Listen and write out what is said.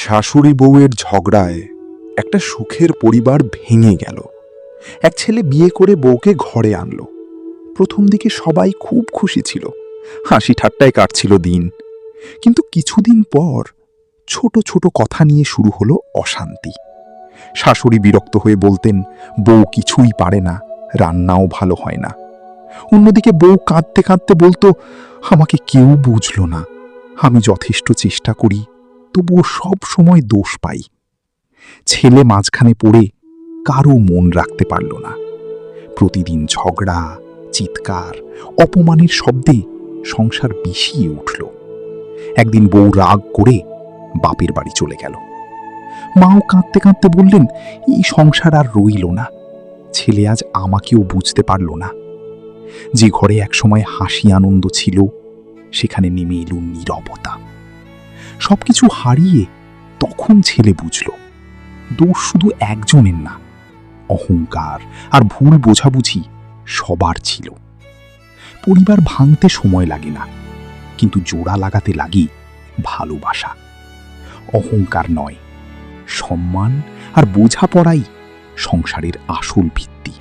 শাশুড়ি বউয়ের ঝগড়ায় একটা সুখের পরিবার ভেঙে গেল। এক ছেলে বিয়ে করে বউকে ঘরে আনলো। প্রথম দিকে সবাই খুব খুশি ছিল, হাসি ঠাট্টায় কাটছিল দিন। কিন্তু কিছুদিন পর ছোট ছোট কথা নিয়ে শুরু হলো অশান্তি। শাশুড়ি বিরক্ত হয়ে বলতেন, বউ কিছুই পারে না, রান্নাও ভালো হয় না। অন্যদিকে বউ কাঁদতে কাঁদতে বলতো, আমাকে কেউ বুঝল না, আমি যথেষ্ট চেষ্টা করি, তবুও সব সময় দোষ পাই। ছেলে মাঝখানে পড়ে কারো মন রাখতে পারল না। প্রতিদিন ঝগড়া, চিৎকার, অপমানের শব্দে সংসার বিষিয়ে উঠল। একদিন বউ রাগ করে বাপের বাড়ি চলে গেল। মাও কাঁদতে কাঁদতে বললেন, এই সংসার আর রইল না, ছেলে আজ আমাকেও বুঝতে পারল না। যে ঘরে একসময় হাসি আনন্দ ছিল, সেখানে নেমে এলো নীরবতা। সবকিছু হারিয়ে তখন ছেলে বুঝল, দোষ শুধু একজনের না, অহংকার আর ভুল বোঝাবুঝি সবার ছিল। পরিবার ভাঙতে সময় লাগে না, কিন্তু জোড়া লাগাতে লাগে ভালোবাসা। অহংকার নয়, সম্মান আর বোঝাপড়াই সংসারের আসল ভিত্তি।